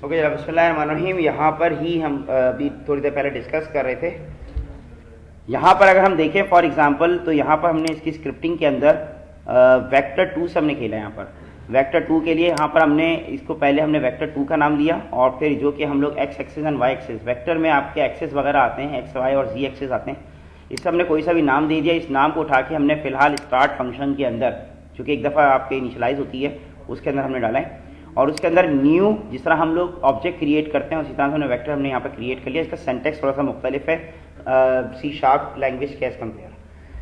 Okay जनाब, बिस्मिल्लाहिर्रहमानिर्रहीम। यहाँ पर ही हम अभी थोड़ी देर पहले डिस्कस कर रहे थे। यहाँ पर अगर हम देखें फॉर एग्जांपल, तो यहाँ पर हमने इसकी स्क्रिप्टिंग के अंदर वेक्टर 2 से हमने खेला। यहाँ पर वेक्टर 2 के लिए यहाँ पर हमने इसको पहले हमने वेक्टर 2 का नाम दिया, और फिर जो कि हम लोग X axis and Y axis, vector में आपके एक्सिस वगैरह आते हैं, एक्स वाई और जी एक्सिस आते हैं, इससे हमने कोई सा भी नाम दे दिया। इस नाम को उठा के हमने फिलहाल स्टार्ट फंक्शन के अंदर, जो कि एक दफ़ा आपके इनिशलाइज होती है, उसके अंदर हमने डाला है। और उसके अंदर न्यू, जिस तरह हम लोग ऑब्जेक्ट क्रिएट करते हैं उसी तरह से हमने वेक्टर हमने यहाँ पर क्रिएट कर लिया। इसका सिंटैक्स थोड़ा सा मुख्तलिफ है सी शार्प लैंग्वेज के एज कम्पेयर।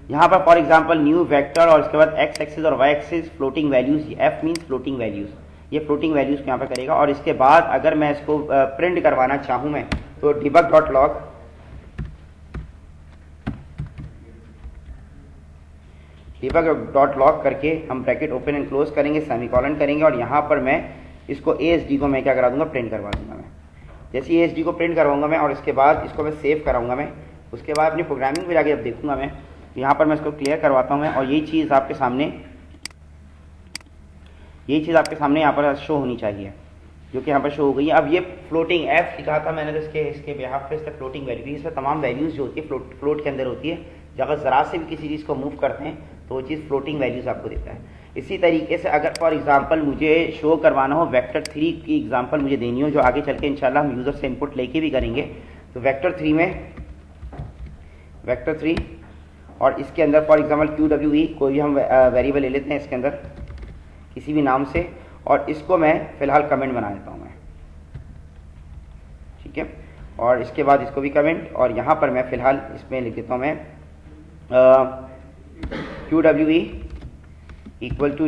यहाँ पर फॉर एग्जांपल न्यू वेक्टर और उसके बाद एक्स एक्सिस और Y axis floating values, F means floating values, ये फ्लोटिंग वैल्यूज को यहाँ पर करेगा। और इसके बाद अगर मैं इसको प्रिंट करवाना चाहूँ मैं, तो debug dot log, debug dot log करके हम ब्रैकेट ओपन एंड क्लोज करेंगे, सेमीकोलन करेंगे, और यहाँ पर मैं इसको ASD को मैं क्या करा दूंगा, प्रिंट करवा दूंगा मैं। जैसे ASD को प्रिंट करवाऊंगा मैं और इसके बाद इसको मैं सेव कराऊंगा मैं, उसके बाद अपनी प्रोग्रामिंग में जाके जब देखूंगा मैं, तो यहाँ पर मैं इसको क्लियर करवाता हूँ मैं, और यही चीज़ आपके सामने यहाँ पर शो होनी चाहिए, जो कि यहाँ पर शो हो गई है। अब ये फ्लोटिंग एफ लिखा था मैंने, तो इसके बिहाफ पे इसका फ्लोटिंग वैल्यू, इसमें तमाम वैल्यूज जो होती है फ्लोट के अंदर होती है। जब अगर ज़रा से भी किसी चीज़ को मूव करते हैं तो वो चीज़ फ्लोटिंग वैल्यूज आपको देता है। इसी तरीके से अगर फॉर एग्जांपल मुझे शो करवाना हो, वेक्टर 3 की एग्जांपल मुझे देनी हो, जो आगे चल के इंशाल्लाह हम यूज़र से इनपुट लेके भी करेंगे, तो वेक्टर 3 में वेक्टर 3 और इसके अंदर फॉर एग्जांपल QWE कोई भी हम वेरिएबल ले लेते हैं इसके अंदर किसी भी नाम से, और इसको मैं फ़िलहाल कमेंट बना देता हूँ मैं, ठीक है। और इसके बाद इसको भी कमेंट, और यहाँ पर मैं फ़िलहाल इसमें लिख देता हूँ मैं QWE इक्वल टू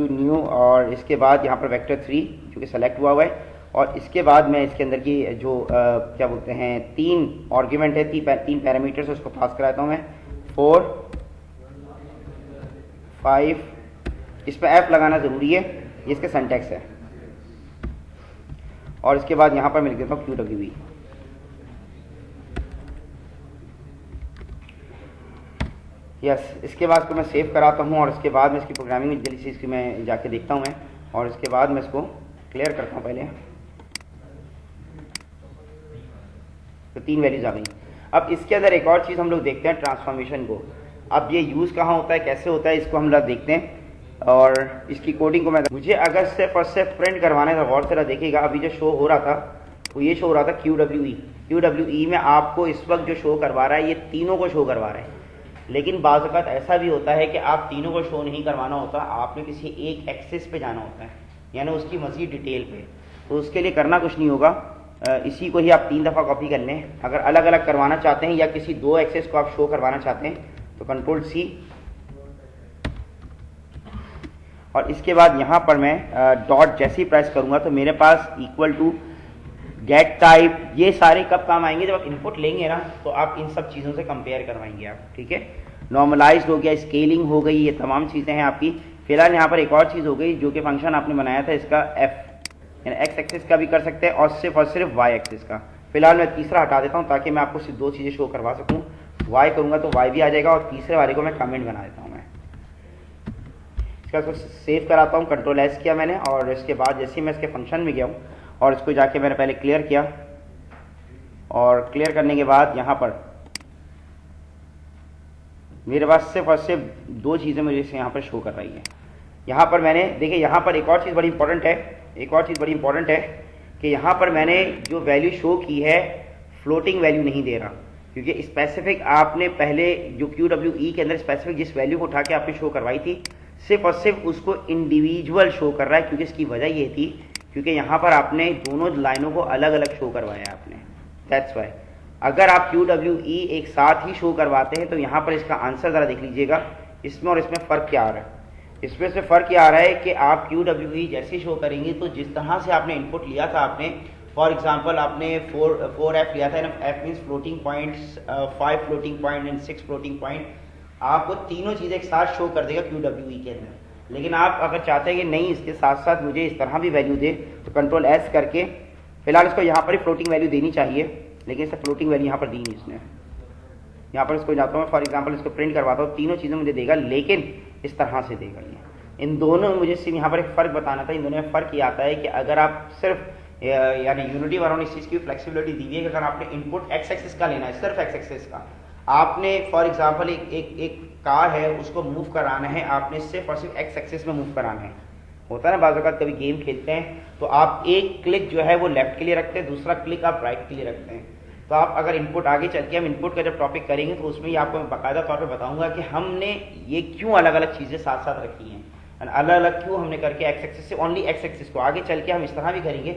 न्यू, और इसके बाद यहाँ पर वेक्टर 3 जो कि सेलेक्ट हुआ है, और इसके बाद मैं इसके अंदर की जो क्या बोलते हैं 3 आर्ग्यूमेंट है, 3 पैरामीटर्स, उसको पास कराता हूँ मैं 4, 5, इस पर F लगाना ज़रूरी है, ये इसका सिंटैक्स है। और इसके बाद यहाँ पर मैं लिख देता हूँ QWE। यस, इसके बाद इसको मैं सेव कराता हूँ, और इसके बाद मैं इसकी प्रोग्रामिंग में जल्दी से इसकी मैं जाके देखता हूँ मैं, और इसके बाद मैं इसको क्लियर करता हूँ पहले। तो 3 वैल्यूज आ गई। अब इसके अंदर एक और चीज़ हम लोग देखते हैं, ट्रांसफॉर्मेशन को। अब ये यूज़ कहाँ होता है, कैसे होता है, इसको हम लोग देखते हैं, और इसकी कोडिंग को मुझे अगर सिर्फ और सिर्फ प्रिंट करवाना है तो गौर से देखिएगा। अभी जो शो हो रहा था वो ये शो हो रहा था QWE में आपको इस वक्त जो शो करवा रहा है ये तीनों को शो करवा रहा है। लेकिन बाज़ औक़ात ऐसा भी होता है कि आप तीनों को शो नहीं करवाना होता, आपने किसी एक एक्सिस पे जाना होता है, यानी उसकी मज़ीद डिटेल पे। तो उसके लिए करना कुछ नहीं होगा, इसी को ही आप 3 दफ़ा कॉपी कर लें। अगर अलग अलग करवाना चाहते हैं या किसी 2 एक्सिस को आप शो करवाना चाहते हैं तो Ctrl+C, और इसके बाद यहाँ पर मैं डॉट जैसे ही प्रेस करूँगा तो मेरे पास इक्वल टू गेट टाइप, ये सारे कब काम आएंगे, जब आप इनपुट लेंगे ना, तो आप इन सब चीज़ों से कंपेयर करवाएंगे आप, ठीक है। नॉर्मलाइज हो गया, स्केलिंग हो गई, ये तमाम चीज़ें हैं आपकी। फिलहाल यहाँ पर एक और चीज़ हो गई, जो कि फंक्शन आपने बनाया था इसका F, यानी एक्स एक्सिस का भी कर सकते हैं और सिर्फ वाई एक्सिस का। फिलहाल मैं तीसरा हटा देता हूँ ताकि मैं आपको सिर्फ 2 चीज़ें शो करवा सकूँ। वाई करूँगा तो वाई भी आ जाएगा, और तीसरे वाले को मैं कमेंट बना देता हूँ मैं। इसका सेव कराता हूँ, Ctrl+S किया मैंने, और इसके बाद जैसे ही मैं इसके फंक्शन में गया हूँ और इसको जाके मैंने पहले क्लियर किया, और क्लियर करने के बाद यहाँ पर मेरे पास सिर्फ और सिर्फ 2 चीज़ें मुझे यहाँ पर शो कर रही है। यहाँ पर मैंने देखिए, यहाँ पर एक और चीज़ बड़ी इंपॉर्टेंट है, कि यहाँ पर मैंने जो वैल्यू शो की है फ्लोटिंग वैल्यू नहीं दे रहा, क्योंकि स्पेसिफिक आपने पहले जो QWE के अंदर स्पेसिफिक जिस वैल्यू को उठा के आपने शो करवाई थी, सिर्फ और सिर्फ उसको इंडिविजुअल शो कर रहा है। क्योंकि इसकी वजह ये थी क्योंकि यहाँ पर आपने दोनों लाइनों को अलग अलग शो करवाया आपने, दैट्स वाई। अगर आप QWE एक साथ ही शो करवाते हैं तो यहाँ पर इसका आंसर ज़रा देख लीजिएगा, इसमें और इसमें फ़र्क क्या आ रहा है। इसमें से फ़र्क क्या आ रहा है कि आप QWE जैसे शो करेंगे तो जिस तरह से आपने इनपुट लिया था, आपने फॉर एग्जांपल आपने 4F लिया था ना, F means floating points, 5 floating point and 6 floating point, आपको तीनों चीज़ें एक साथ शो कर देगा QWE के अंदर। लेकिन आप अगर चाहते हैं कि नहीं, इसके साथ साथ मुझे इस तरह भी वैल्यू दे, तो Ctrl+S करके फिलहाल इसको यहाँ पर ही फ्लोटिंग वैल्यू देनी चाहिए, लेकिन इससे फ्लोटिंग वैल्यू यहाँ पर दी नहीं इसने। यहाँ पर इसको जाता हूँ, फॉर एग्जांपल इसको प्रिंट करवाता हूँ, तीनों चीज़ें मुझे देगा, लेकिन इस तरह से देगा ये। इन दोनों में मुझे सिर्फ यहाँ पर एक फ़र्क बताना था। इन दोनों में फ़र्क ये आता है कि अगर आप सिर्फ यानी यूनिटी वालों इस चीज़ की फ्लेक्सिबिलिटी दी हुई है कि अगर आपने इनपुट एक्स एक्सिस का लेना है, सिर्फ एक्स एक्सिस का, आपने फॉर एग्जांपल एक कार है उसको मूव कराना है, आपने सिर्फ और सिर्फ एक्स एक्सिस में मूव कराना है। होता है ना बाज़ औक़ात कभी गेम खेलते हैं तो आप एक क्लिक जो है वो लेफ्ट के लिए रखते हैं, दूसरा क्लिक आप राइट के लिए रखते हैं। तो आप अगर इनपुट आगे चल के हम इनपुट का जब टॉपिक करेंगे तो उसमें ही आपको मैं बाकायदा तौर पे बताऊंगा कि हमने ये क्यों अलग अलग चीज़ें साथ साथ रखी हैं, अलग अलग क्यों हमने करके एक्स एक्सिस से ओनली एक्स एक्सिस को। आगे चल के हम इस तरह भी करेंगे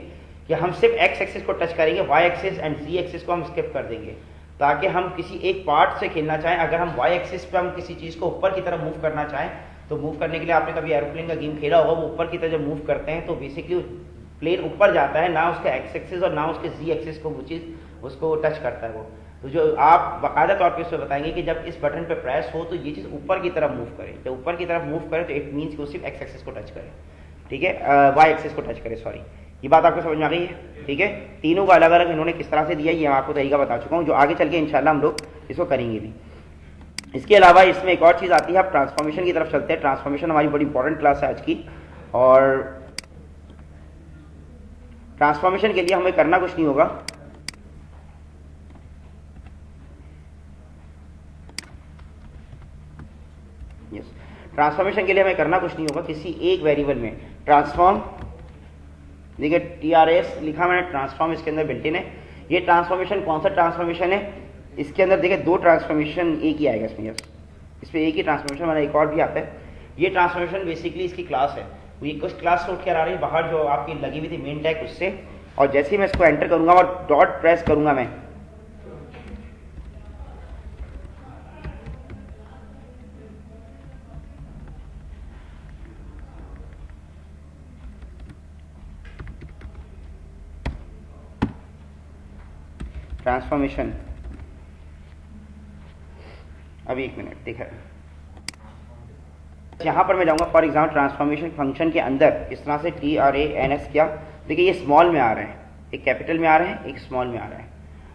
कि हम सिर्फ एक्स एक्सिस को टच करेंगे, Y axis and Z axis को हम स्किप कर देंगे, ताकि हम किसी एक पार्ट से खेलना चाहें। अगर हम वाई एक्सिस पे हम किसी चीज़ को ऊपर की तरफ मूव करना चाहें तो मूव करने के लिए आपने कभी एरोप्लेन का गेम खेला होगा, वो ऊपर की तरफ जब मूव करते हैं तो बेसिकली प्लेन ऊपर जाता है, ना उसका एक्स एक्सिस और ना उसके जी एक्सिस को वो चीज़ उसको टच करता है वो। तो जो आप बाकायदा तौर पे उसमें बताएंगे कि जब इस बटन पे प्रेस हो तो ये चीज़ ऊपर की तरफ मूव करे, जब ऊपर की तरफ मूव करे तो इट मीन्स कि वो सिर्फ एक्स एक्सिस को टच करे, ठीक है, वाई एक्सिस को टच करे, सॉरी। ये बात आपको समझ में आ गई है, ठीक है। तीनों का अलग अलग इन्होंने किस तरह से दिया ये आपको तरीका बता चुका हूँ, जो आगे चल के इंशाल्लाह हम लोग इसको करेंगे भी। इसके अलावा इसमें एक और चीज़ आती है, आप ट्रांसफॉर्मेशन की तरफ चलते हैं। ट्रांसफॉर्मेशन हमारी बड़ी इंपॉर्टेंट क्लास है आज की, और ट्रांसफॉर्मेशन के लिए हमें करना कुछ नहीं होगा, ट्रांसफॉर्मेशन के लिए हमें करना कुछ नहीं होगा। किसी एक वेरिएबल में ट्रांसफॉर्म, देखिए TRS लिखा मैंने, ट्रांसफॉर्म इसके अंदर बिल्ट इन है। ये ट्रांसफॉर्मेशन कौन सा ट्रांसफॉर्मेशन है, इसके अंदर देखिए दो ट्रांसफॉर्मेशन एक ही आएगा इसमें, यस, इसमें एक ही ट्रांसफॉर्मेशन वाला एक और भी आता है। ये ट्रांसफॉर्मेशन बेसिकली इसकी क्लास है, वो ये कुछ क्लास से उठ कर आ रही है बाहर जो आपकी लगी हुई थी मेन टैग उससे, और जैसे ही मैं इसको एंटर करूंगा और डॉट प्रेस करूंगा मैं, ट्रांसफॉर्मेशन, अभी एक मिनट देखा, यहाँ पर मैं जाऊँगा फॉर एग्जाम्पल ट्रांसफॉर्मेशन फंक्शन के अंदर इस तरह से TRANS किया, देखिए ये स्मॉल में आ रहे हैं, एक कैपिटल में आ रहे हैं, एक स्मॉल में आ रहा है।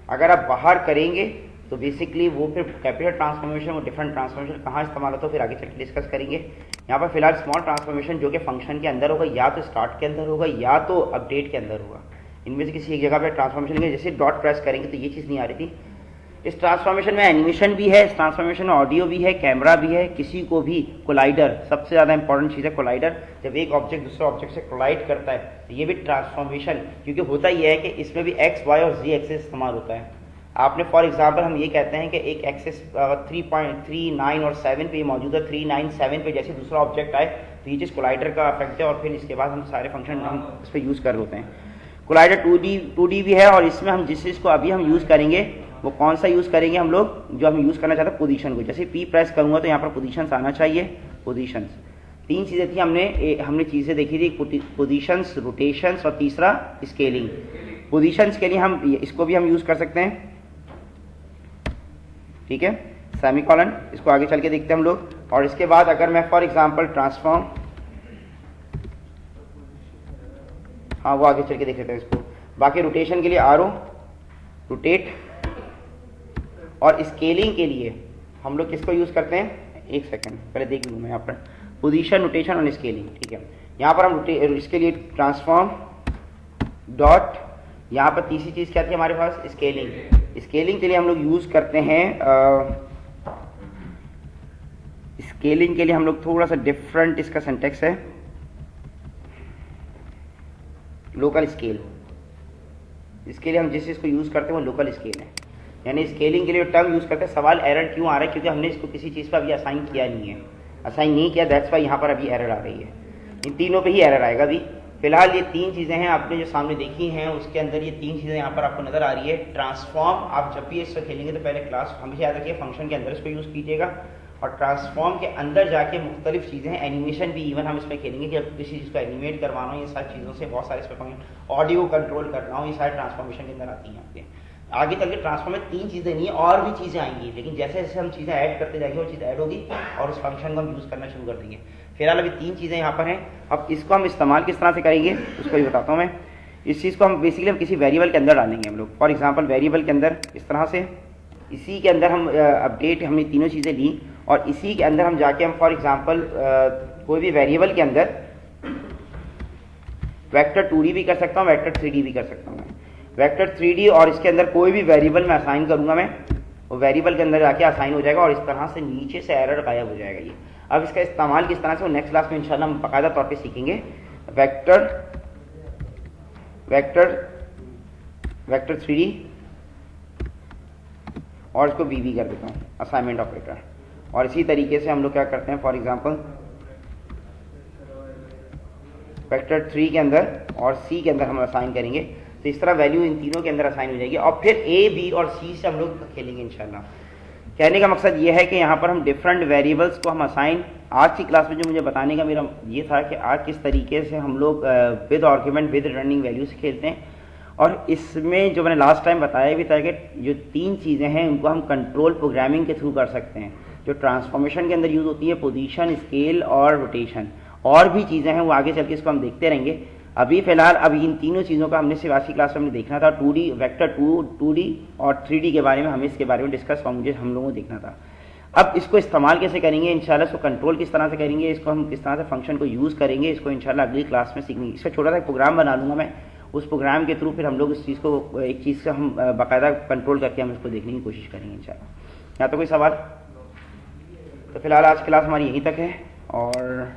अगर आप बाहर करेंगे तो बेसिकली वो फिर कैपिटल ट्रांसफॉर्मेशन और डिफरेंट ट्रांसफॉर्मेशन कहाँ इस्तेमाल होता है फिर आगे चल के डिस्कस करेंगे। यहाँ पर फिलहाल स्मॉल ट्रांसफॉर्मेशन जो कि फंक्शन के अंदर होगा, या तो स्टार्ट के अंदर होगा या तो अपडेट के अंदर होगा, इनमें से किसी एक जगह पर ट्रांसफॉर्मेशन लेंगे। जैसे डॉट प्रेस करेंगे तो ये चीज़ नहीं आ रही थी। इस ट्रांसफॉर्मेशन में एनिमेशन भी है, इस ट्रांसफॉर्मेशन में ऑडियो भी है, कैमरा भी है, किसी को भी कोलाइडर, सबसे ज़्यादा इंपॉर्टेंट चीज़ है कोलाइडर, जब एक ऑब्जेक्ट दूसरे ऑब्जेक्ट से कोलाइड करता है तो ये भी ट्रांसफॉर्मेशन, क्योंकि होता ये है कि इसमें भी एक्स वाई और जी एक्सिस इस्तेमाल होता है। आपने फॉर एग्जांपल हम ये कहते हैं कि एक एक्सिस 3.39 और 7 पे मौजूद है, 397 पे जैसे दूसरा ऑब्जेक्ट आए तो ये चीज़ कोलाइडर का इफेक्ट है, और फिर इसके बाद हम सारे फंक्शन हम इस पर यूज़ कर होते हैं। कोलाइडर 2D भी है, और इसमें हम जिस चीज़ को अभी हम यूज़ करेंगे वो कौन सा यूज़ करेंगे हम लोग, जो हम यूज़ करना चाहते हैं पोजीशन को। जैसे P प्रेस करूँगा तो यहाँ पर पोजीशंस आना चाहिए, पोजीशंस। तीन चीज़ें थी, हमने चीज़ें देखी थी, पोजीशंस, रोटेशंस और तीसरा स्केलिंग। पोजीशंस के लिए हम इसको भी हम यूज़ कर सकते हैं, ठीक है, सेमीकोलन, इसको आगे चल के देखते हैं हम लोग। और इसके बाद अगर मैं फॉर एग्जांपल ट्रांसफॉर्म, हाँ वो आगे चल के देख लेते हैं इसको। बाकी रोटेशन के लिए RO, रोटेट, और स्केलिंग के लिए हम लोग किसको यूज़ करते हैं, एक सेकंड पहले देख लूँ मैं यहाँ पर, पोजीशन, रोटेशन और स्केलिंग, ठीक है। यहाँ पर हम इसके लिए ट्रांसफॉर्म डॉट, यहाँ पर तीसरी चीज़ क्या थी हमारे पास, स्केलिंग। स्केलिंग के लिए हम लोग यूज़ करते हैं, स्केलिंग के लिए हम लोग थोड़ा सा डिफरेंट इसका सिंटेक्स है, लोकल स्केल। इसके लिए हम जिस चीज़ को यूज़ करते हैं वो लोकल स्केल है, यानी स्केलिंग के लिए टर्म यूज़ करते हैं। सवाल एरर क्यों आ रहा है, क्योंकि हमने इसको किसी चीज़ पर अभी असाइन किया नहीं है, असाइन नहीं किया, दैट्स वाई यहाँ पर अभी एरर आ रही है। इन तीनों पे ही एरर आएगा अभी। फिलहाल ये तीन चीज़ें हैं आपने जो सामने देखी हैं, उसके अंदर ये तीन चीज़ें यहाँ पर आपको नज़र आ रही है। ट्रांसफॉर्म, आप जब भी इससे खेलेंगे तो पहले क्लास हमेशा याद रखिए फंक्शन के अंदर इसको यूज़ कीजिएगा, और ट्रांसफॉर्म के अंदर जाके मुख्तलिफ चीज़ें हैं, एनिमेशन भी इवन हम इसमें खेलेंगे कि जब किसी चीज़ को एनिमेट करवाना हो, ये सारी चीज़ों से बहुत सारे इसमें फंक्शन, ऑडियो कंट्रोल करना हो, ये सारे ट्रांसफॉर्मेशन के अंदर आती हैं आपके। आगे चल के ट्रांसफॉर्म में तीन चीज़ें नहीं और भी चीज़ें आएंगी, लेकिन जैसे जैसे हम चीज़ें ऐड करते जाएंगे वो चीज़ ऐड होगी और उस फंक्शन को हम यूज़ करना शुरू कर देंगे। फिलहाल अभी तीन चीज़ें यहाँ पर हैं, अब इसको हम इस्तेमाल किस तरह से करेंगे उसको भी बताता हूँ मैं। इस चीज़ को हम बेसिकली हम किसी वेरिएबल के अंदर डालेंगे हम लोग। फॉर एग्जांपल वेरिएबल के अंदर इस तरह से, इसी के अंदर हम अपडेट, हमने तीनों चीज़ें ली और इसी के अंदर हम जाके हम फॉर एग्जांपल कोई भी वेरिएबल के अंदर वेक्टर 2D भी कर सकता हूँ, वेक्टर 3D भी कर सकता हूँ मैं। वेक्टर 3D और इसके अंदर कोई भी वेरिएबल में असाइन करूंगा मैं, वो वेरिएबल के अंदर जाके असाइन हो जाएगा और इस तरह से नीचे से एरर गायब हो जाएगा ये। अब इसका इस्तेमाल किस तरह से वो नेक्स्ट क्लास में इंशाल्लाह हम बाकायदा तौर पे सीखेंगे। वेक्टर 3D और इसको VB कर देता हूँ असाइनमेंट ऑपरेटर। और इसी तरीके से हम लोग क्या करते हैं, फॉर एग्जांपल वेक्टर 3 के अंदर और C के अंदर हम असाइन करेंगे, तो इस तरह वैल्यू इन तीनों के अंदर असाइन हो जाएगी और फिर A, B और C से हम लोग खेलेंगे इंशाल्लाह। कहने का मकसद ये है कि यहाँ पर हम डिफरेंट वेरिएबल्स को हम असाइन, आज की क्लास में जो मुझे बताने का मेरा ये था कि आज किस तरीके से हम लोग with argument with returning value से खेलते हैं। और इसमें जो मैंने लास्ट टाइम बताया भी था कि जो 3 चीज़ें हैं उनको हम कंट्रोल प्रोग्रामिंग के थ्रू कर सकते हैं, जो ट्रांसफॉर्मेशन के अंदर यूज़ होती है, पोजीशन, स्केल और रोटेशन। और भी चीज़ें हैं वो आगे चल के इसको हम देखते रहेंगे। अभी फिलहाल अभी इन तीनों चीज़ों का हमने सिर्फ आज की क्लास में हमने देखना था। 2D वेक्टर 2D और 3D के बारे में हमें इसके बारे में डिस्कस मुझे हम लोगों को देखना था। अब इसको इस्तेमाल कैसे करेंगे इंशाल्लाह, इसको कंट्रोल किस तरह से करेंगे, इसको हम किस तरह से फंक्शन को यूज़ करेंगे, इसको इंशाल्लाह अगली क्लास में सीखेंगे। इसका छोटा सा प्रोग्राम बना लूँगा मैं, उस प्रोग्राम के थ्रू फिर हम लोग इस चीज़ को एक चीज़ से हम बाकायदा कंट्रोल करके हम इसको देखने की कोशिश करेंगे इंशाल्लाह। या तो कोई सवाल? तो फिलहाल आज क्लास हमारी यहीं तक है और